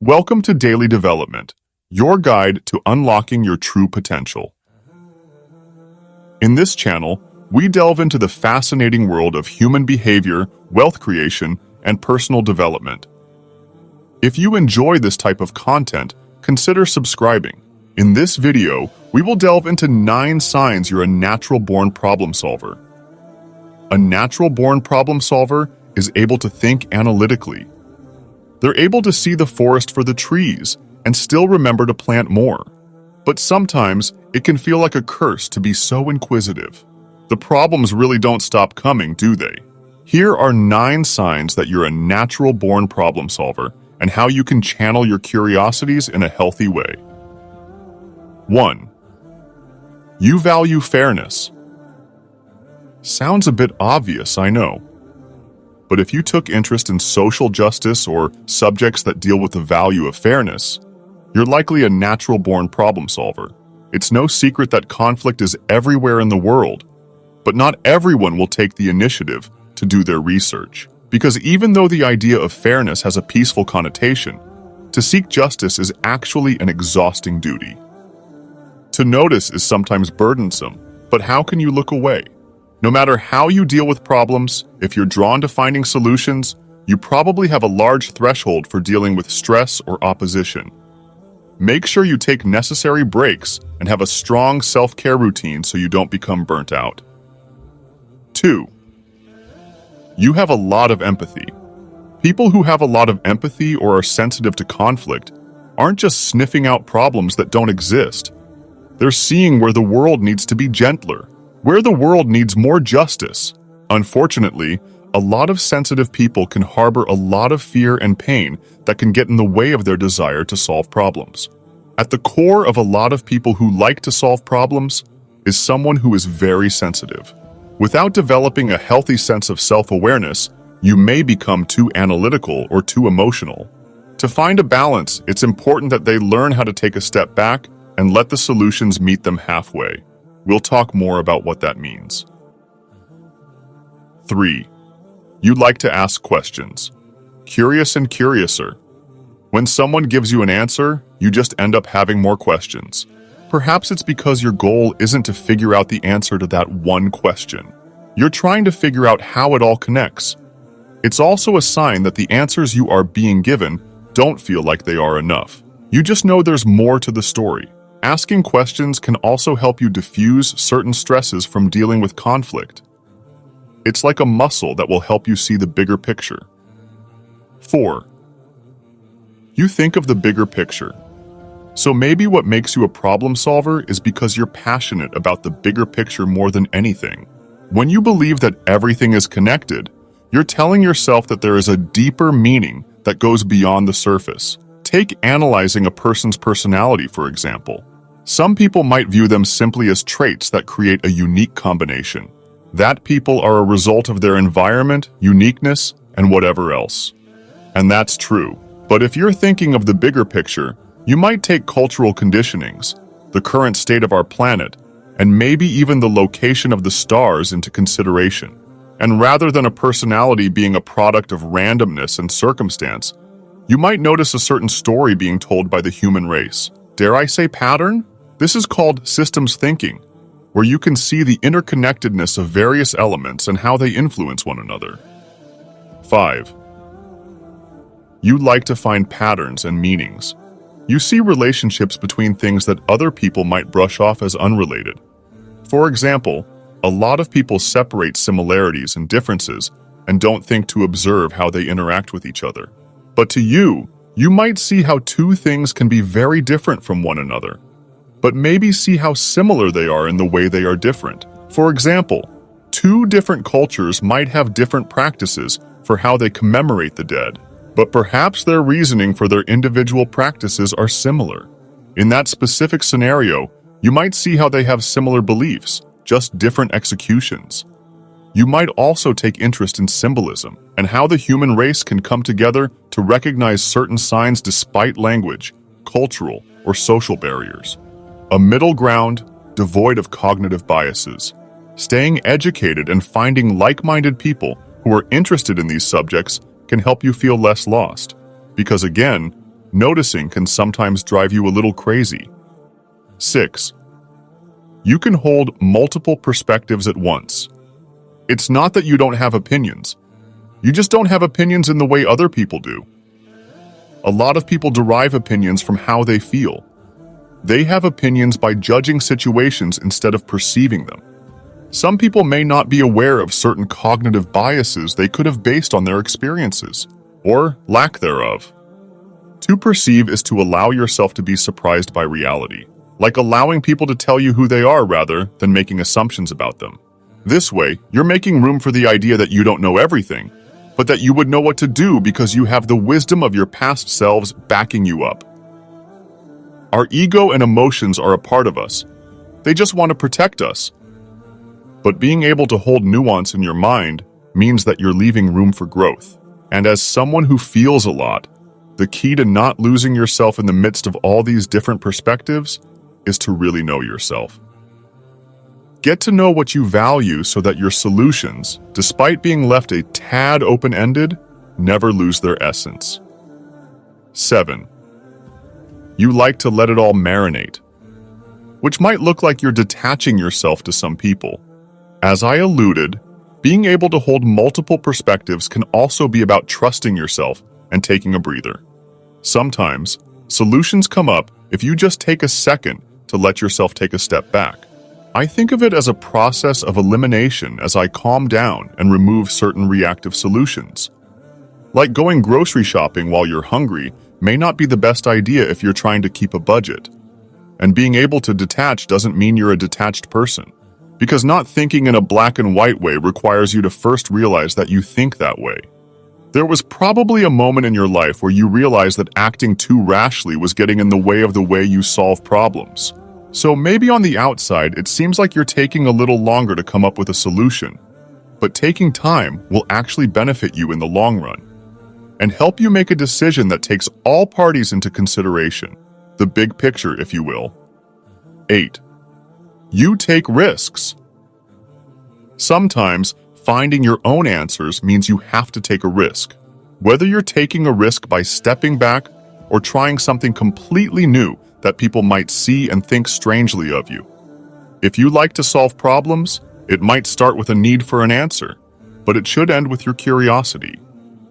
Welcome to Daily Development, your guide to unlocking your true potential. In this channel, we delve into the fascinating world of human behavior, wealth creation, and personal development. If you enjoy this type of content, consider subscribing. In this video, we will delve into 9 signs you're a natural-born problem solver. A natural-born problem solver is able to think analytically. They're able to see the forest for the trees and still remember to plant more. But sometimes it can feel like a curse to be so inquisitive. The problems really don't stop coming, do they? Here are 9 signs that you're a natural-born problem solver and how you can channel your curiosities in a healthy way. 1. You value fairness. Sounds a bit obvious, I know. But if you took interest in social justice or subjects that deal with the value of fairness, you're likely a natural-born problem solver. It's no secret that conflict is everywhere in the world, but not everyone will take the initiative to do their research. Because even though the idea of fairness has a peaceful connotation, to seek justice is actually an exhausting duty. To notice is sometimes burdensome, but how can you look away? No matter how you deal with problems, if you're drawn to finding solutions, you probably have a large threshold for dealing with stress or opposition. Make sure you take necessary breaks and have a strong self-care routine so you don't become burnt out. 2. You have a lot of empathy. People who have a lot of empathy or are sensitive to conflict aren't just sniffing out problems that don't exist. They're seeing where the world needs to be gentler, where the world needs more justice. Unfortunately, a lot of sensitive people can harbor a lot of fear and pain that can get in the way of their desire to solve problems. At the core of a lot of people who like to solve problems is someone who is very sensitive. Without developing a healthy sense of self-awareness, you may become too analytical or too emotional. To find a balance, it's important that they learn how to take a step back and let the solutions meet them halfway. We'll talk more about what that means. 3. You like to ask questions. Curious and curiouser. When someone gives you an answer, you just end up having more questions. Perhaps it's because your goal isn't to figure out the answer to that one question. You're trying to figure out how it all connects. It's also a sign that the answers you are being given don't feel like they are enough. You just know there's more to the story. Asking questions can also help you diffuse certain stresses from dealing with conflict. It's like a muscle that will help you see the bigger picture. 4. You think of the bigger picture. So maybe what makes you a problem solver is because you're passionate about the bigger picture more than anything. When you believe that everything is connected, you're telling yourself that there is a deeper meaning that goes beyond the surface. Take analyzing a person's personality, for example. Some people might view them simply as traits that create a unique combination. That people are a result of their environment, uniqueness, and whatever else. And that's true. But if you're thinking of the bigger picture, you might take cultural conditionings, the current state of our planet, and maybe even the location of the stars into consideration. And rather than a personality being a product of randomness and circumstance, you might notice a certain story being told by the human race. Dare I say pattern? This is called systems thinking, where you can see the interconnectedness of various elements and how they influence one another. 5. You like to find patterns and meanings. You see relationships between things that other people might brush off as unrelated. For example, a lot of people separate similarities and differences and don't think to observe how they interact with each other. But to you, you might see how two things can be very different from one another, but maybe see how similar they are in the way they are different. For example, 2 different cultures might have different practices for how they commemorate the dead, but perhaps their reasoning for their individual practices are similar. In that specific scenario, you might see how they have similar beliefs, just different executions. You might also take interest in symbolism and how the human race can come together to recognize certain signs despite language, cultural, or social barriers. A middle ground, devoid of cognitive biases. Staying educated and finding like-minded people who are interested in these subjects can help you feel less lost. Because again, Noticing can sometimes drive you a little crazy. 6. You can hold multiple perspectives at once. It's not that you don't have opinions. You just don't have opinions in the way other people do. A lot of people derive opinions from how they feel. They have opinions by judging situations instead of perceiving them. Some people may not be aware of certain cognitive biases they could have based on their experiences, or lack thereof. To perceive is to allow yourself to be surprised by reality, like allowing people to tell you who they are rather than making assumptions about them. This way, you're making room for the idea that you don't know everything, but that you would know what to do because you have the wisdom of your past selves backing you up. Our ego and emotions are a part of us. They just want to protect us. But being able to hold nuance in your mind means that you're leaving room for growth. And as someone who feels a lot, the key to not losing yourself in the midst of all these different perspectives is to really know yourself. Get to know what you value so that your solutions, despite being left a tad open-ended, never lose their essence. 7. You like to let it all marinate, which might look like you're detaching yourself to some people. As I alluded, being able to hold multiple perspectives can also be about trusting yourself and taking a breather. Sometimes, solutions come up if you just take a second to let yourself take a step back. I think of it as a process of elimination as I calm down and remove certain reactive solutions. Like going grocery shopping while you're hungry may not be the best idea if you're trying to keep a budget. And being able to detach doesn't mean you're a detached person, because not thinking in a black and white way requires you to first realize that you think that way. There was probably a moment in your life where you realized that acting too rashly was getting in the way of the way you solve problems. So maybe on the outside, it seems like you're taking a little longer to come up with a solution, but taking time will actually benefit you in the long run and help you make a decision that takes all parties into consideration, the big picture, if you will. 8. You take risks. Sometimes, finding your own answers means you have to take a risk. Whether you're taking a risk by stepping back or trying something completely new that people might see and think strangely of you. If you like to solve problems, it might start with a need for an answer, but it should end with your curiosity.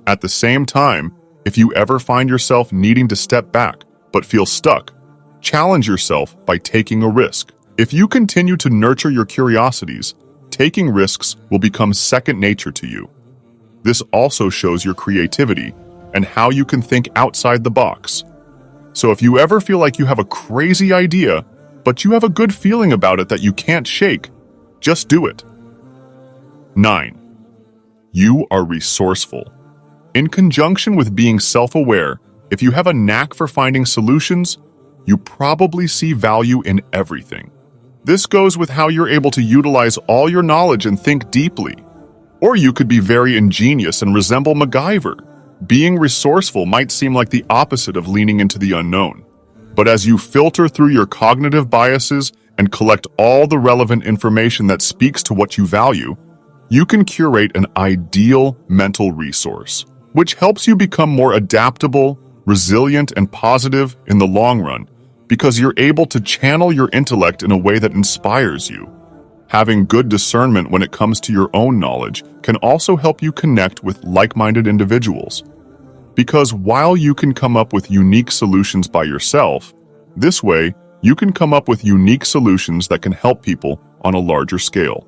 At the same time, if you ever find yourself needing to step back but feel stuck, challenge yourself by taking a risk. If you continue to nurture your curiosities, taking risks will become second nature to you. This also shows your creativity and how you can think outside the box. So if you ever feel like you have a crazy idea, but you have a good feeling about it that you can't shake, just do it. 9. You are resourceful. In conjunction with being self-aware, if you have a knack for finding solutions, you probably see value in everything. This goes with how you're able to utilize all your knowledge and think deeply. Or you could be very ingenious and resemble MacGyver. Being resourceful might seem like the opposite of leaning into the unknown. But as you filter through your cognitive biases and collect all the relevant information that speaks to what you value, you can curate an ideal mental resource, which helps you become more adaptable, resilient, and positive in the long run, because you're able to channel your intellect in a way that inspires you. Having good discernment when it comes to your own knowledge can also help you connect with like-minded individuals. Because while you can come up with unique solutions by yourself, this way, you can come up with unique solutions that can help people on a larger scale.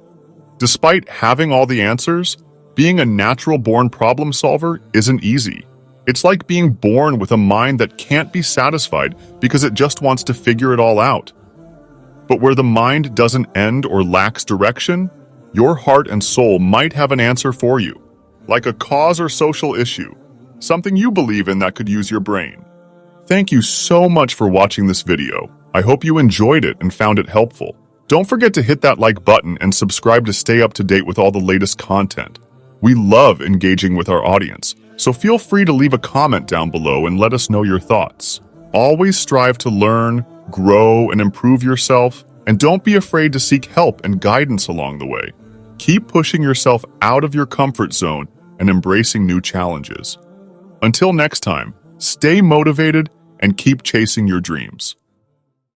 Despite having all the answers, being a natural-born problem solver isn't easy. It's like being born with a mind that can't be satisfied because it just wants to figure it all out. But where the mind doesn't end or lacks direction, your heart and soul might have an answer for you, like a cause or social issue, something you believe in that could use your brain. Thank you so much for watching this video. I hope you enjoyed it and found it helpful. Don't forget to hit that like button and subscribe to stay up to date with all the latest content. We love engaging with our audience, so feel free to leave a comment down below and let us know your thoughts. Always strive to learn, grow, and improve yourself, and don't be afraid to seek help and guidance along the way. Keep pushing yourself out of your comfort zone and embracing new challenges. Until next time, stay motivated and keep chasing your dreams.